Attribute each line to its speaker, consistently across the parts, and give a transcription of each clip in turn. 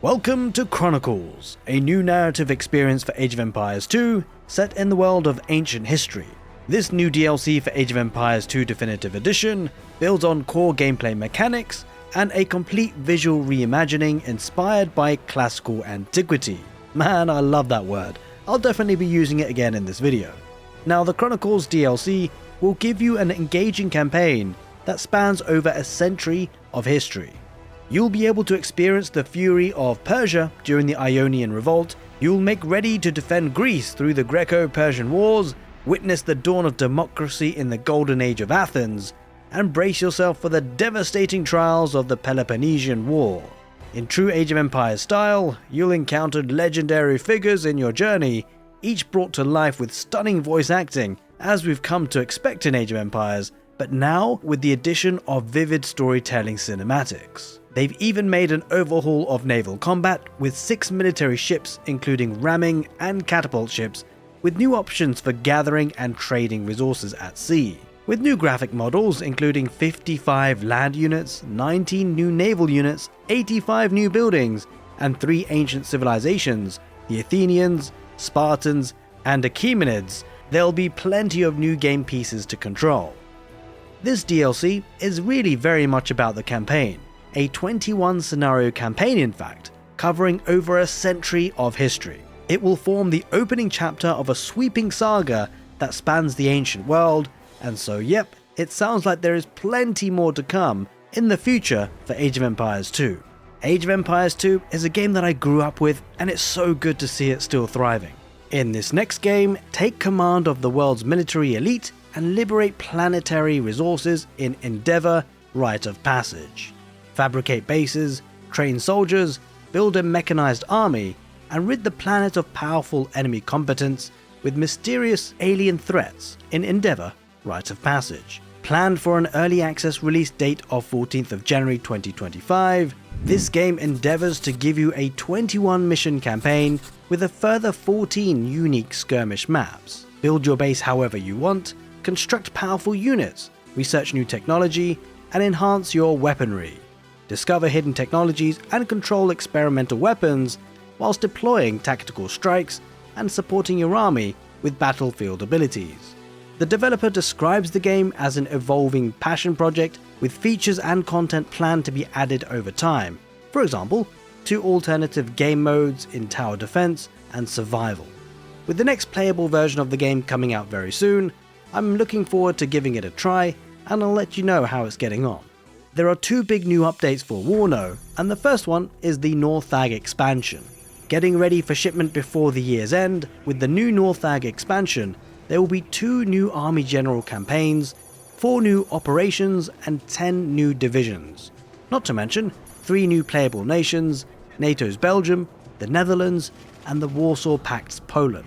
Speaker 1: Welcome to Chronicles, a new narrative experience for Age of Empires 2, set in the world of ancient history. This new DLC for Age of Empires 2 Definitive Edition builds on core gameplay mechanics and a complete visual reimagining inspired by classical antiquity. Man, I love that word. I'll definitely be using it again in this video. Now, the Chronicles DLC will give you an engaging campaign that spans over a century of history. You'll be able to experience the fury of Persia during the Ionian Revolt, you'll make ready to defend Greece through the Greco-Persian Wars, witness the dawn of democracy in the Golden Age of Athens, and brace yourself for the devastating trials of the Peloponnesian War. In true Age of Empires style, you'll encounter legendary figures in your journey, each brought to life with stunning voice acting, as we've come to expect in Age of Empires, but now with the addition of vivid storytelling cinematics. They've even made an overhaul of naval combat with 6 military ships including ramming and catapult ships, with new options for gathering and trading resources at sea. With new graphic models including 55 land units, 19 new naval units, 85 new buildings, and 3 ancient civilizations, the Athenians, Spartans, and Achaemenids, there'll be plenty of new game pieces to control. This DLC is really very much about the campaign. A 21 scenario campaign in fact, covering over a century of history. It will form the opening chapter of a sweeping saga that spans the ancient world, and so yep, it sounds like there is plenty more to come in the future for Age of Empires 2. Age of Empires 2 is a game that I grew up with, and it's so good to see it still thriving. In this next game, take command of the world's military elite and liberate planetary resources in Endeavor, Rite of Passage. Fabricate bases, train soldiers, build a mechanized army, and rid the planet of powerful enemy combatants with mysterious alien threats in Endeavor, Rite of Passage. Planned for an early access release date of 14th of January 2025, this game endeavors to give you a 21 mission campaign with a further 14 unique skirmish maps. Build your base however you want, construct powerful units, research new technology, and enhance your weaponry. Discover hidden technologies and control experimental weapons, whilst deploying tactical strikes and supporting your army with battlefield abilities. The developer describes the game as an evolving passion project with features and content planned to be added over time. For example, 2 alternative game modes in tower defense and survival. With the next playable version of the game coming out very soon, I'm looking forward to giving it a try, and I'll let you know how it's getting on. There are 2 big new updates for Warno, and the first one is the Northag expansion. Getting ready for shipment before the year's end, with the new Northag expansion, there will be 2 new army general campaigns, 4 new operations, and 10 new divisions. Not to mention 3 new playable nations, NATO's Belgium, the Netherlands, and the Warsaw Pact's Poland.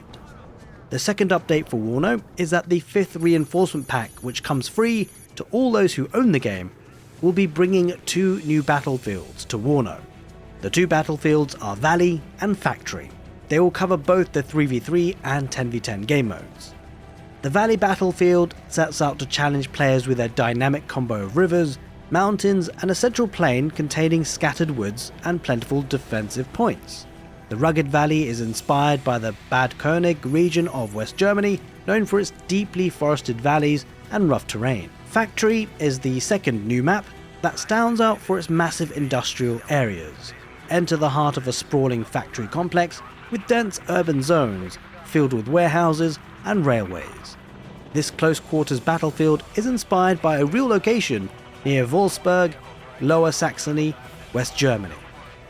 Speaker 1: The second update for Warno is that the 5th reinforcement pack, which comes free to all those who own the game, will be bringing 2 new battlefields to Warno. The 2 battlefields are Valley and Factory. They will cover both the 3v3 and 10v10 game modes. The Valley battlefield sets out to challenge players with a dynamic combo of rivers, mountains, and a central plain containing scattered woods and plentiful defensive points. The rugged valley is inspired by the Bad König region of West Germany, known for its deeply forested valleys and rough terrain. Factory is the second new map that stands out for its massive industrial areas. Enter the heart of a sprawling factory complex with dense urban zones filled with warehouses and railways. This close quarters battlefield is inspired by a real location near Wolfsburg, Lower Saxony, West Germany.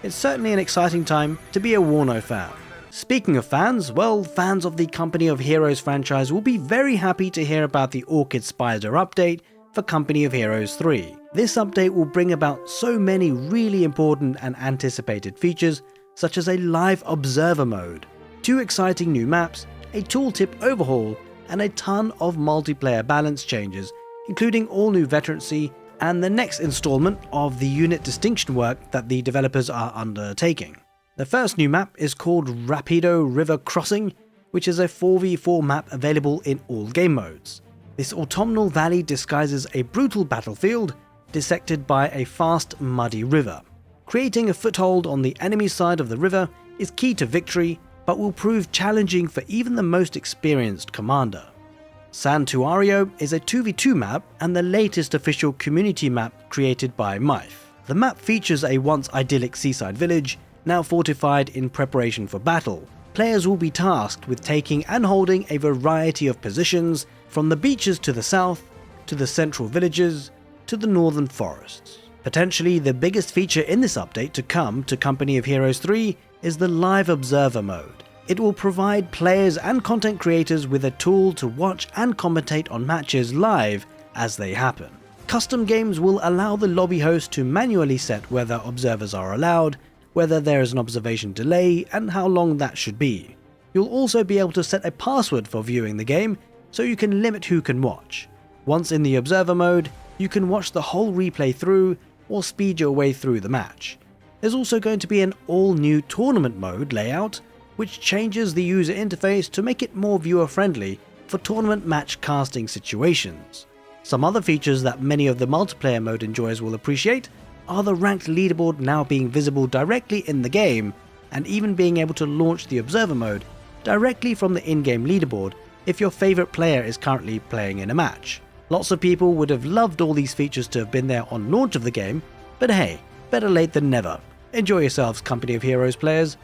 Speaker 1: It's certainly an exciting time to be a Warno fan. Speaking of fans, well, fans of the Company of Heroes franchise will be very happy to hear about the Orchid Spider update for Company of Heroes 3. This update will bring about so many really important and anticipated features, such as a live observer mode, 2 exciting new maps, a tooltip overhaul, and a ton of multiplayer balance changes, including all new veterancy and the next installment of the unit distinction work that the developers are undertaking. The first new map is called Rapido River Crossing, which is a 4v4 map available in all game modes. This autumnal valley disguises a brutal battlefield dissected by a fast, muddy river. Creating a foothold on the enemy side of the river is key to victory, but will prove challenging for even the most experienced commander. Santuario is a 2v2 map and the latest official community map created by Myth. The map features a once idyllic seaside village, now fortified in preparation for battle. Players will be tasked with taking and holding a variety of positions, from the beaches to the south, to the central villages, to the northern forests. Potentially the biggest feature in this update to come to Company of Heroes 3 is the Live Observer mode. It will provide players and content creators with a tool to watch and commentate on matches live as they happen. Custom games will allow the lobby host to manually set whether observers are allowed, whether there is an observation delay, and how long that should be. You'll also be able to set a password for viewing the game, so you can limit who can watch. Once in the observer mode, you can watch the whole replay through or speed your way through the match. There's also going to be an all-new tournament mode layout, which changes the user interface to make it more viewer-friendly for tournament match casting situations. Some other features that many of the multiplayer mode enjoyers will appreciate are the ranked leaderboard now being visible directly in the game, and even being able to launch the observer mode directly from the in-game leaderboard if your favourite player is currently playing in a match. Lots of people would have loved all these features to have been there on launch of the game, but hey, better late than never. Enjoy yourselves, Company of Heroes players.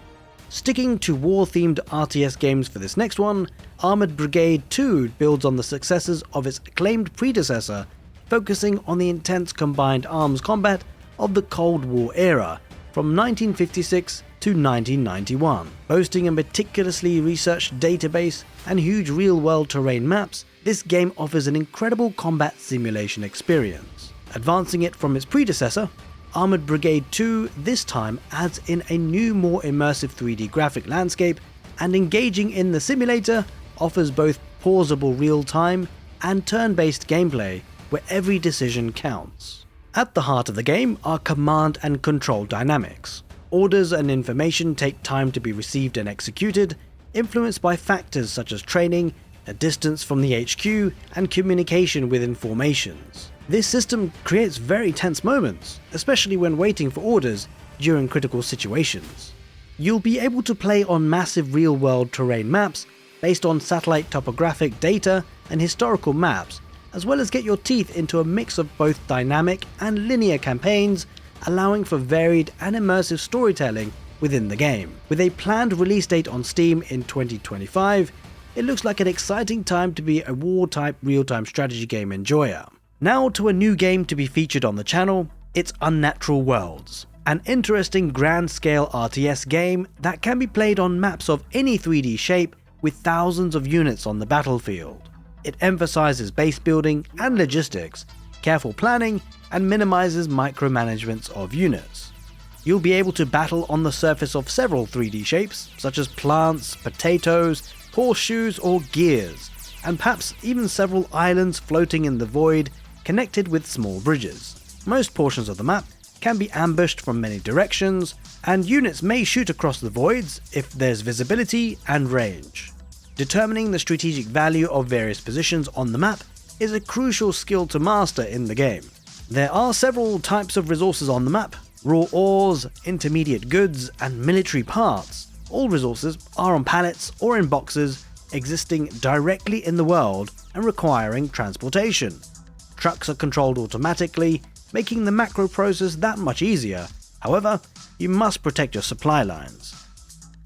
Speaker 1: Sticking to war-themed RTS games for this next one, Armoured Brigade 2 builds on the successes of its acclaimed predecessor, focusing on the intense combined arms combat of the Cold War era from 1956 to 1991. Boasting a meticulously researched database and huge real-world terrain maps, this game offers an incredible combat simulation experience. Advancing it from its predecessor, Armoured Brigade 2 this time adds in a new, more immersive 3D graphic landscape, and engaging in the simulator offers both pausable real-time and turn-based gameplay where every decision counts. At the heart of the game are command and control dynamics. Orders and information take time to be received and executed, influenced by factors such as training, a distance from the HQ, and communication within formations. This system creates very tense moments, especially when waiting for orders during critical situations. You'll be able to play on massive real-world terrain maps based on satellite topographic data and historical maps, as well as get your teeth into a mix of both dynamic and linear campaigns, allowing for varied and immersive storytelling within the game. With a planned release date on Steam in 2025, it looks like an exciting time to be a war-type real-time strategy game enjoyer. Now to a new game to be featured on the channel, it's Unnatural Worlds, an interesting grand-scale RTS game that can be played on maps of any 3D shape with thousands of units on the battlefield. It emphasizes base building and logistics, careful planning, and minimizes micromanagements of units. You'll be able to battle on the surface of several 3D shapes, such as plants, potatoes, horseshoes, or gears, and perhaps even several islands floating in the void connected with small bridges. Most portions of the map can be ambushed from many directions, and units may shoot across the voids if there's visibility and range. Determining the strategic value of various positions on the map is a crucial skill to master in the game. There are several types of resources on the map: raw ores, intermediate goods, and military parts. All resources are on pallets or in boxes, existing directly in the world and requiring transportation. Trucks are controlled automatically, making the macro process that much easier. However, you must protect your supply lines.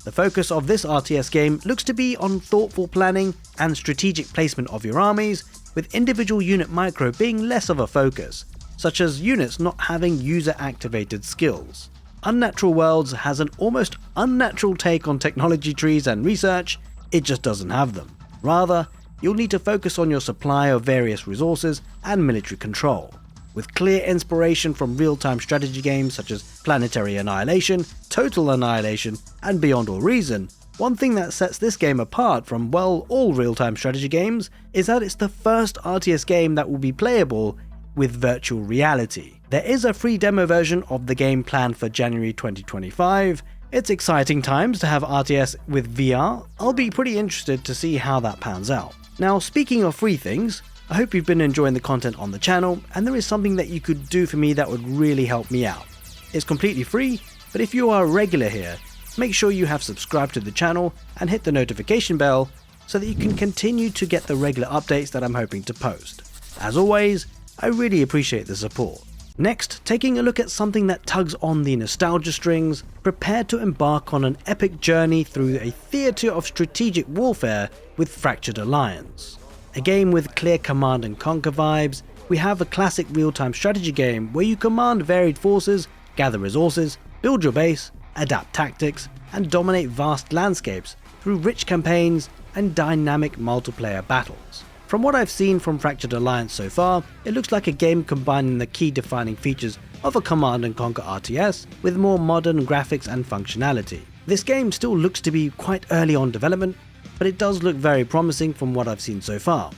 Speaker 1: The focus of this RTS game looks to be on thoughtful planning and strategic placement of your armies, with individual unit micro being less of a focus, such as units not having user-activated skills. Unnatural Worlds has an almost unnatural take on technology trees and research. It just doesn't have them. Rather, you'll need to focus on your supply of various resources and military control. With clear inspiration from real-time strategy games such as Planetary Annihilation, Total Annihilation, and Beyond All Reason, one thing that sets this game apart from, well, all real-time strategy games is that it's the first RTS game that will be playable with virtual reality. There is a free demo version of the game planned for January 2025. It's exciting times to have RTS with VR. I'll be pretty interested to see how that pans out. Now, speaking of free things, I hope you've been enjoying the content on the channel, and there is something that you could do for me that would really help me out. It's completely free, but if you are a regular here, make sure you have subscribed to the channel and hit the notification bell so that you can continue to get the regular updates that I'm hoping to post. As always, I really appreciate the support. Next, taking a look at something that tugs on the nostalgia strings, prepare to embark on an epic journey through a theatre of strategic warfare with Fractured Alliance. A game with clear command and conquer vibes, we have a classic real-time strategy game where you command varied forces, gather resources, build your base, adapt tactics, and dominate vast landscapes through rich campaigns and dynamic multiplayer battles. From what I've seen from Fractured Alliance so far, it looks like a game combining the key defining features of a Command & Conquer RTS with more modern graphics and functionality. This game still looks to be quite early on development, but it does look very promising from what I've seen so far.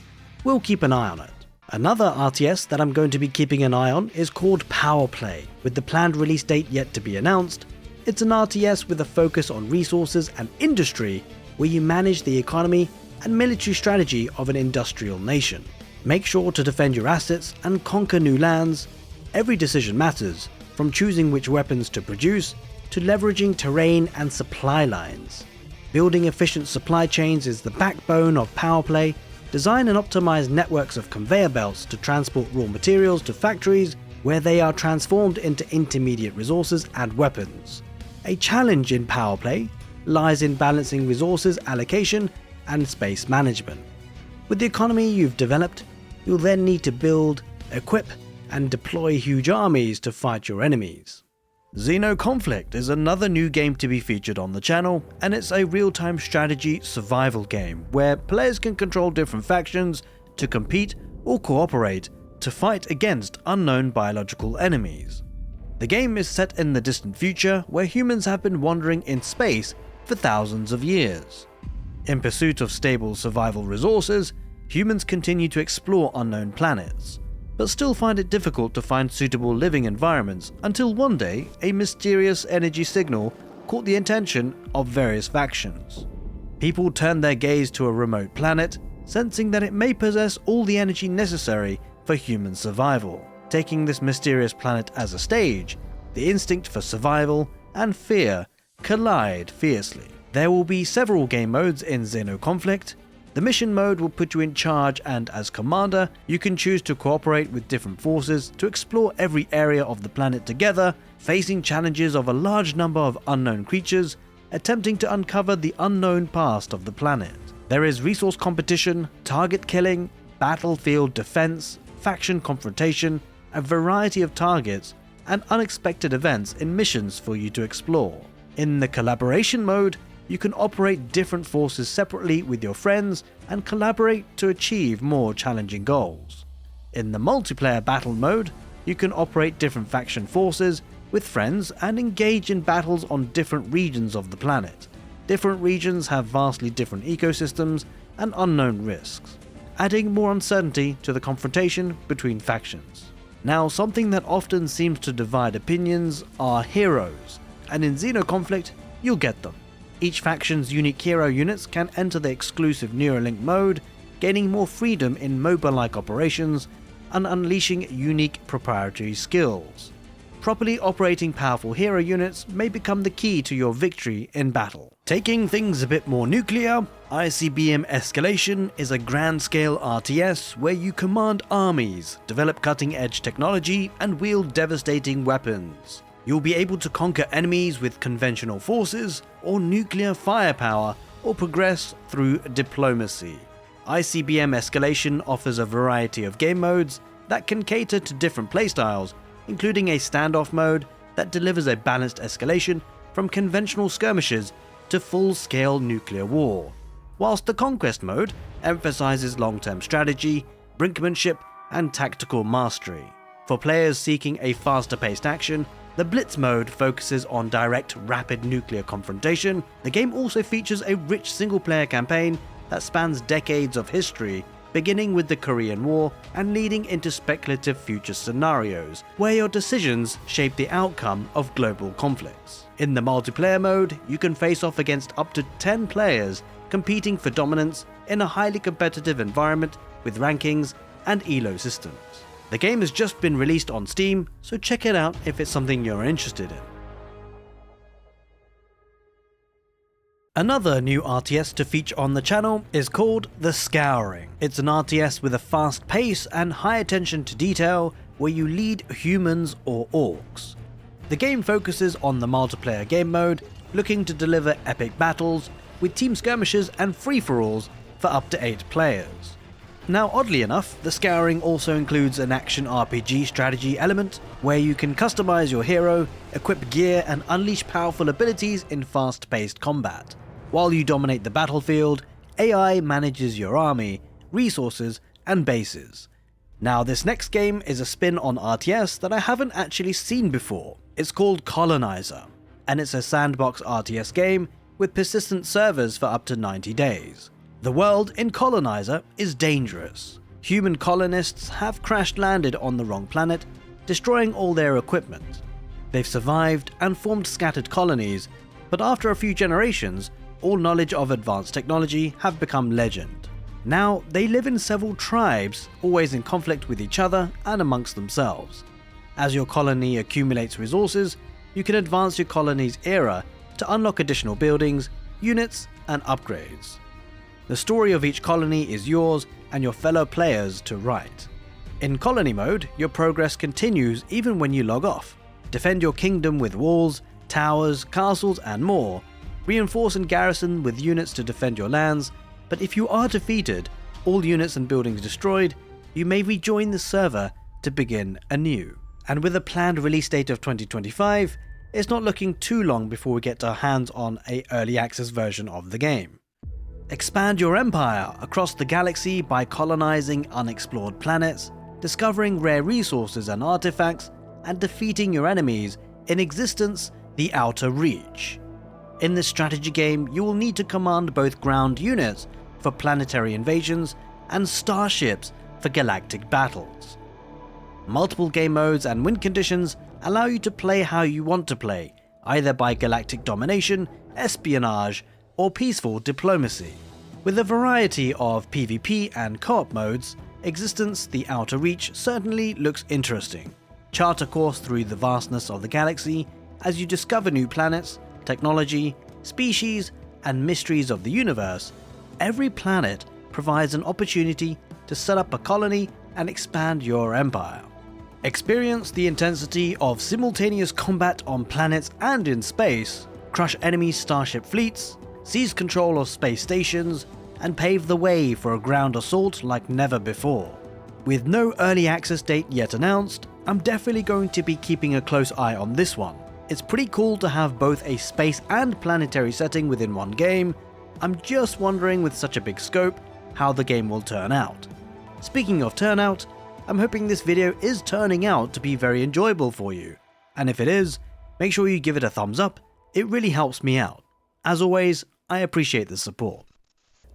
Speaker 1: We'll keep an eye on it. Another RTS that I'm going to be keeping an eye on is called Powerplay, with the planned release date yet to be announced. It's an RTS with a focus on resources and industry, where you manage the economy and military strategy of an industrial nation. Make sure to defend your assets and conquer new lands. Every decision matters, from choosing which weapons to produce, to leveraging terrain and supply lines. Building efficient supply chains is the backbone of Powerplay. Design and optimize networks of conveyor belts to transport raw materials to factories, where they are transformed into intermediate resources and weapons. A challenge in Powerplay lies in balancing resources allocation and space management. With the economy you've developed, you'll then need to build, equip, and deploy huge armies to fight your enemies. Xeno Conflict is another new game to be featured on the channel, and it's a real-time strategy survival game where players can control different factions to compete or cooperate to fight against unknown biological enemies. The game is set in the distant future where humans have been wandering in space for thousands of years. In pursuit of stable survival resources, humans continue to explore unknown planets, but still find it difficult to find suitable living environments until one day a mysterious energy signal caught the attention of various factions. People turn their gaze to a remote planet, sensing that it may possess all the energy necessary for human survival. Taking this mysterious planet as a stage, the instinct for survival and fear collide fiercely. There will be several game modes in Xeno Conflict. The mission mode will put you in charge, and as commander, you can choose to cooperate with different forces to explore every area of the planet together, facing challenges of a large number of unknown creatures, attempting to uncover the unknown past of the planet. There is resource competition, target killing, battlefield defense, faction confrontation, a variety of targets, and unexpected events in missions for you to explore. In the collaboration mode, you can operate different forces separately with your friends and collaborate to achieve more challenging goals. In the multiplayer battle mode, you can operate different faction forces with friends and engage in battles on different regions of the planet. Different regions have vastly different ecosystems and unknown risks, adding more uncertainty to the confrontation between factions. Now, something that often seems to divide opinions are heroes, and in Xeno Conflict, you'll get them. Each faction's unique hero units can enter the exclusive Neuralink mode, gaining more freedom in MOBA-like operations and unleashing unique proprietary skills. Properly operating powerful hero units may become the key to your victory in battle. Taking things a bit more nuclear, ICBM Escalation is a grand-scale RTS where you command armies, develop cutting-edge technology, and wield devastating weapons. You'll be able to conquer enemies with conventional forces or nuclear firepower, or progress through diplomacy. ICBM Escalation offers a variety of game modes that can cater to different playstyles, including a standoff mode that delivers a balanced escalation from conventional skirmishes to full-scale nuclear war, whilst the conquest mode emphasizes long-term strategy, brinkmanship, and tactical mastery. For players seeking a faster-paced action, the Blitz mode focuses on direct, rapid nuclear confrontation. The game also features a rich single-player campaign that spans decades of history, beginning with the Korean War and leading into speculative future scenarios, where your decisions shape the outcome of global conflicts. In the multiplayer mode, you can face off against up to 10 players, competing for dominance in a highly competitive environment with rankings and elo systems. The game has just been released on Steam, so check it out if it's something you're interested in. Another new RTS to feature on the channel is called the Scouring. It's an RTS with a fast pace and high attention to detail where you lead humans or orcs. The game focuses on the multiplayer game mode, looking to deliver epic battles with team skirmishes and free-for-alls for up to 8 players. Now oddly enough, the Scouring also includes an action RPG strategy element where you can customize your hero, equip gear and unleash powerful abilities in fast-paced combat. While you dominate the battlefield, AI manages your army, resources, and bases. Now this next game is a spin on RTS that I haven't actually seen before. It's called Coloniser, and it's a sandbox RTS game with persistent servers for up to 90 days. The world in Coloniser is dangerous. Human colonists have crash-landed on the wrong planet, destroying all their equipment. They've survived and formed scattered colonies, but after a few generations, all knowledge of advanced technology have become legend. Now, they live in several tribes, always in conflict with each other and amongst themselves. As your colony accumulates resources, you can advance your colony's era to unlock additional buildings, units, and upgrades. The story of each colony is yours and your fellow players to write. In colony mode, your progress continues even when you log off. Defend your kingdom with walls, towers, castles, and more. Reinforce and garrison with units to defend your lands, but if you are defeated, all units and buildings destroyed, you may rejoin the server to begin anew. And with a planned release date of 2025, it's not looking too long before we get our hands on an early access version of the game. Expand your empire across the galaxy by colonizing unexplored planets, discovering rare resources and artifacts, and defeating your enemies in existence, the Outer Reach. In this strategy game, you will need to command both ground units for planetary invasions and starships for galactic battles. Multiple game modes and win conditions allow you to play how you want to play, either by galactic domination, espionage, or peaceful diplomacy. With a variety of PvP and co-op modes, Existence, the Outer Reach certainly looks interesting. Chart a course through the vastness of the galaxy as you discover new planets, technology, species, and mysteries of the universe. Every planet provides an opportunity to set up a colony and expand your empire. Experience the intensity of simultaneous combat on planets and in space, crush enemy starship fleets, seize control of space stations, and pave the way for a ground assault like never before. With no early access date yet announced, I'm definitely going to be keeping a close eye on this one. It's pretty cool to have both a space and planetary setting within one game. I'm just wondering, with such a big scope, how the game will turn out. Speaking of turnout, I'm hoping this video is turning out to be very enjoyable for you. And if it is, make sure you give it a thumbs up, it really helps me out. As always, I appreciate the support.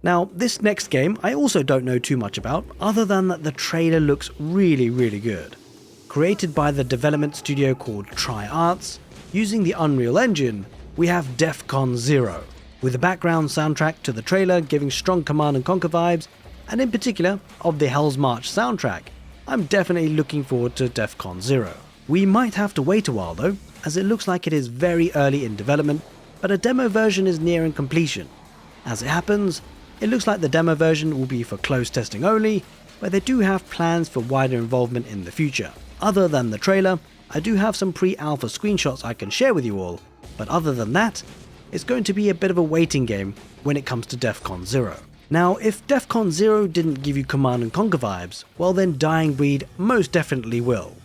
Speaker 1: Now, this next game I also don't know too much about, other than that the trailer looks really good. Created by the development studio called Arts, using the Unreal Engine, we have Defcon Zero, with the background soundtrack to the trailer giving strong Command & Conquer vibes, and in particular of the Hell's March soundtrack. I'm definitely looking forward to Defcon Zero. We might have to wait a while though, as it looks like it is very early in development, but a demo version is nearing completion. As it happens, it looks like the demo version will be for closed testing only, but they do have plans for wider involvement in the future. Other than the trailer, I do have some pre-alpha screenshots I can share with you all, but other than that, it's going to be a bit of a waiting game when it comes to Defcon Zero. Now, if Defcon Zero didn't give you Command & Conquer vibes, well then Dying Breed most definitely will.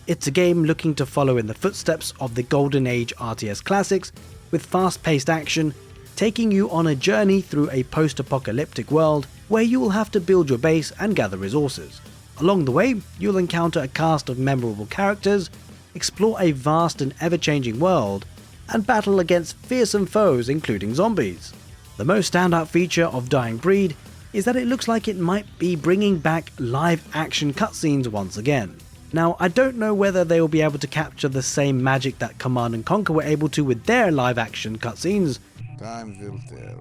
Speaker 1: It's a game looking to follow in the footsteps of the Golden Age RTS classics, with fast-paced action, taking you on a journey through a post-apocalyptic world where you will have to build your base and gather resources. Along the way, you'll encounter a cast of memorable characters, explore a vast and ever-changing world, and battle against fearsome foes including zombies. The most standout feature of Dying Breed is that it looks like it might be bringing back live action cutscenes once again. Now, I don't know whether they will be able to capture the same magic that Command & Conquer were able to with their live action cutscenes.
Speaker 2: Time will tell.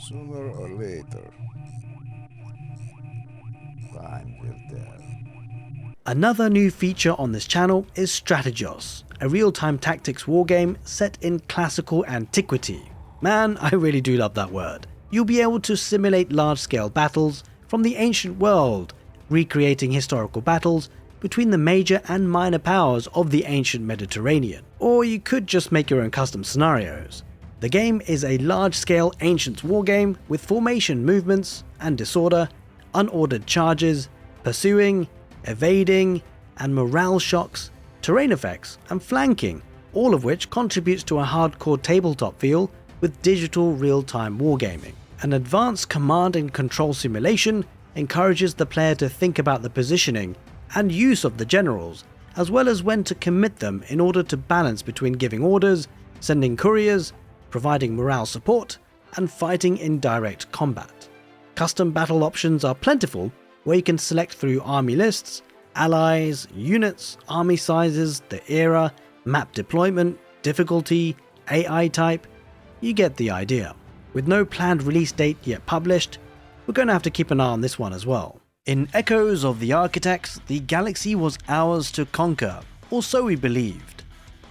Speaker 2: Sooner or later.
Speaker 1: Another new feature on this channel is Strategos, a real-time tactics wargame set in classical antiquity. Man, I really do love that word. You'll be able to simulate large-scale battles from the ancient world, recreating historical battles between the major and minor powers of the ancient Mediterranean. Or you could just make your own custom scenarios. The game is a large-scale ancient wargame with formation movements and disorder, unordered charges, pursuing, evading, and morale shocks, terrain effects, and flanking, all of which contributes to a hardcore tabletop feel with digital real-time wargaming. An advanced command and control simulation encourages the player to think about the positioning and use of the generals, as well as when to commit them in order to balance between giving orders, sending couriers, providing morale support, and fighting in direct combat. Custom battle options are plentiful, where you can select through army lists, allies, units, army sizes, the era, map deployment, difficulty, AI type. You get the idea. With no planned release date yet published, we're going to have to keep an eye on this one as well. In Echoes of the Architects, the galaxy was ours to conquer, or so we believed.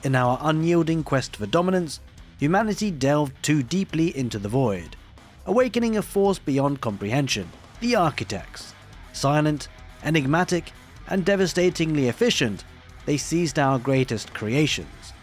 Speaker 1: In our unyielding quest for dominance, humanity delved too deeply into the void, awakening a force beyond comprehension, the Architects. Silent, enigmatic, and devastatingly efficient, they seized our greatest creations,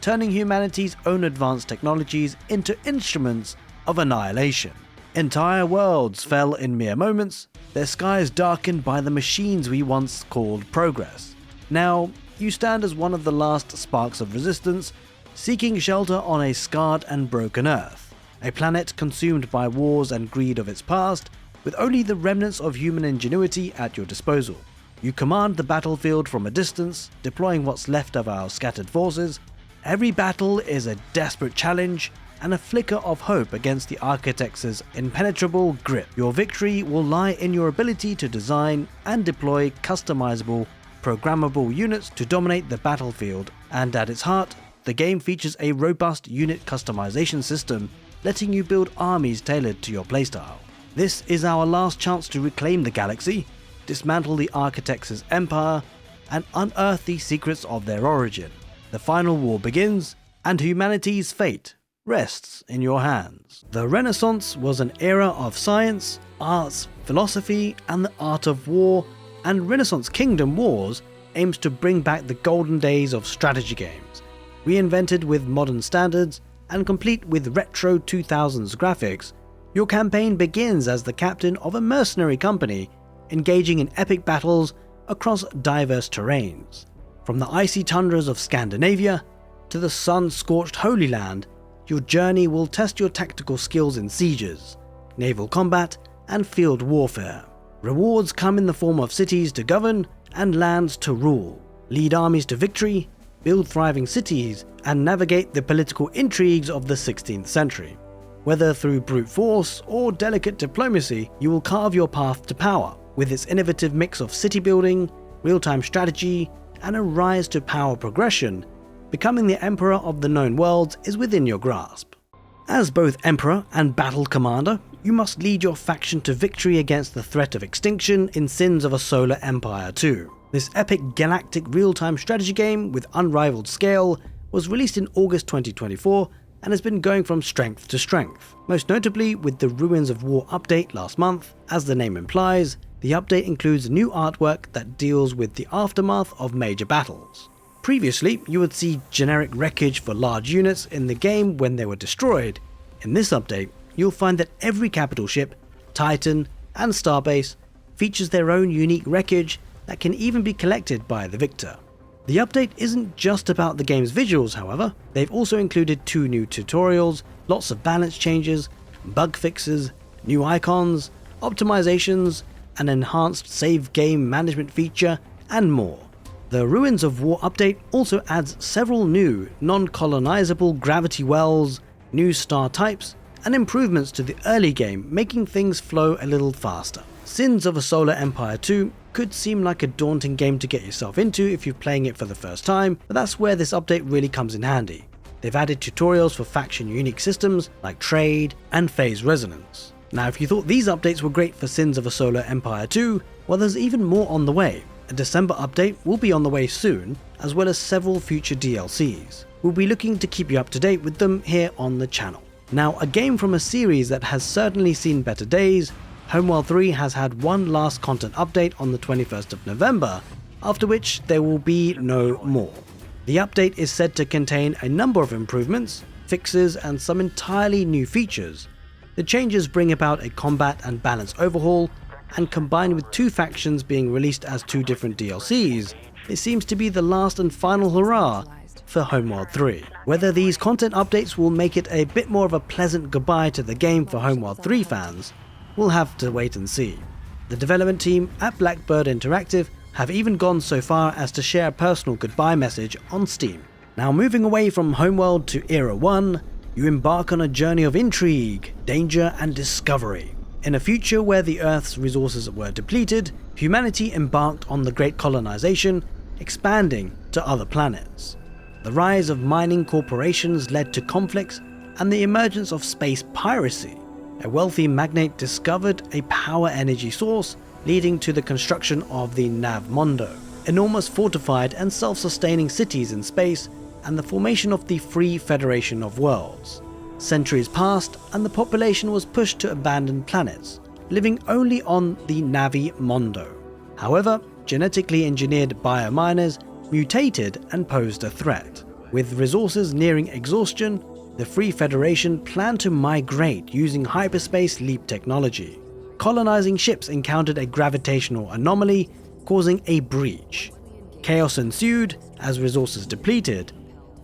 Speaker 1: turning humanity's own advanced technologies into instruments of annihilation. Entire worlds fell in mere moments, their skies darkened by the machines we once called progress. Now, you stand as one of the last sparks of resistance, seeking shelter on a scarred and broken Earth, a planet consumed by wars and greed of its past, with only the remnants of human ingenuity at your disposal. You command the battlefield from a distance, deploying what's left of our scattered forces. Every battle is a desperate challenge and a flicker of hope against the Architects' impenetrable grip. Your victory will lie in your ability to design and deploy customizable, programmable units to dominate the battlefield, and at its heart, the game features a robust unit customization system, letting you build armies tailored to your playstyle. This is our last chance to reclaim the galaxy, dismantle the Architects' empire, and unearth the secrets of their origin. The final war begins, and humanity's fate rests in your hands. The Renaissance was an era of science, arts, philosophy, and the art of war, and Renaissance Kingdom Wars aims to bring back the golden days of strategy games, reinvented with modern standards and complete with retro 2000s graphics. Your campaign begins as the captain of a mercenary company, engaging in epic battles across diverse terrains. From the icy tundras of Scandinavia to the sun-scorched Holy Land, your journey will test your tactical skills in sieges, naval combat, and field warfare. Rewards come in the form of cities to govern and lands to rule, lead armies to victory, build thriving cities, and navigate the political intrigues of the 16th century. Whether through brute force or delicate diplomacy, you will carve your path to power, with its innovative mix of city building, real-time strategy, and a rise to power progression. Becoming the Emperor of the known worlds is within your grasp. As both Emperor and Battle Commander, you must lead your faction to victory against the threat of extinction in Sins of a Solar Empire 2. This epic galactic real-time strategy game with unrivaled scale was released in August 2024 and has been going from strength to strength, most notably with the Ruins of War update last month. As the name implies, the update includes new artwork that deals with the aftermath of major battles. Previously, you would see generic wreckage for large units in the game when they were destroyed. In this update, you'll find that every capital ship, Titan, and starbase features their own unique wreckage that can even be collected by the victor. The update isn't just about the game's visuals, however. They've also included 2 new tutorials, lots of balance changes, bug fixes, new icons, optimizations, an enhanced save game management feature, and more. The Ruins of War update also adds several new non-colonizable gravity wells, new star types, and improvements to the early game, making things flow a little faster. Sins of a Solar Empire 2 could seem like a daunting game to get yourself into if you're playing it for the first time, but that's where this update really comes in handy. They've added tutorials for faction unique systems like trade and phase resonance. Now if you thought these updates were great for Sins of a Solar Empire 2, well there's even more on the way. A December update will be on the way soon, as well as several future DLCs. We'll be looking to keep you up to date with them here on the channel. Now a game from a series that has certainly seen better days, Homeworld 3 has had one last content update on the 21st of November, after which there will be no more. The update is said to contain a number of improvements, fixes and some entirely new features. The changes bring about a combat and balance overhaul, and combined with two factions being released as two different DLCs, it seems to be the last and final hurrah for Homeworld 3. Whether these content updates will make it a bit more of a pleasant goodbye to the game for Homeworld 3 fans, we'll have to wait and see. The development team at Blackbird Interactive have even gone so far as to share a personal goodbye message on Steam. Now moving away from Homeworld to Era 1, you embark on a journey of intrigue, danger and discovery. In a future where the Earth's resources were depleted, humanity embarked on the Great Colonization, expanding to other planets. The rise of mining corporations led to conflicts and the emergence of space piracy. A wealthy magnate discovered a power energy source, leading to the construction of the Nav Mondo, enormous fortified and self-sustaining cities in space, and the formation of the Free Federation of Worlds. Centuries passed and the population was pushed to abandoned planets, living only on the Navi Mondo. However, genetically engineered biominers mutated and posed a threat. With resources nearing exhaustion, the Free Federation planned to migrate using hyperspace leap technology. Colonizing ships encountered a gravitational anomaly, causing a breach. Chaos ensued as resources depleted,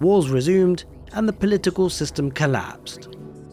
Speaker 1: wars resumed, and the political system collapsed.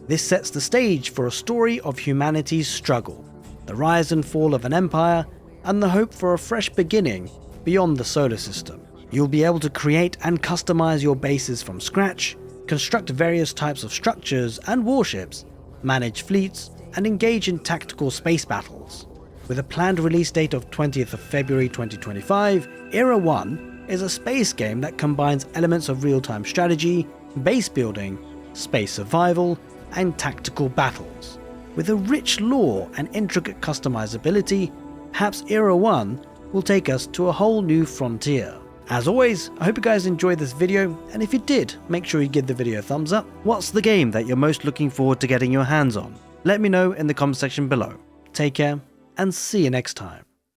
Speaker 1: This sets the stage for a story of humanity's struggle, the rise and fall of an empire, and the hope for a fresh beginning beyond the solar system. You'll be able to create and customize your bases from scratch, construct various types of structures and warships, manage fleets, and engage in tactical space battles. With a planned release date of 20th of February 2025, Era 1 is a space game that combines elements of real-time strategy, base building, space survival, and tactical battles. With a rich lore and intricate customizability, perhaps Era 1 will take us to a whole new frontier. As always, I hope you guys enjoyed this video, and if you did, make sure you give the video a thumbs up. What's the game that you're most looking forward to getting your hands on? Let me know in the comment section below. Take care, and see you next time.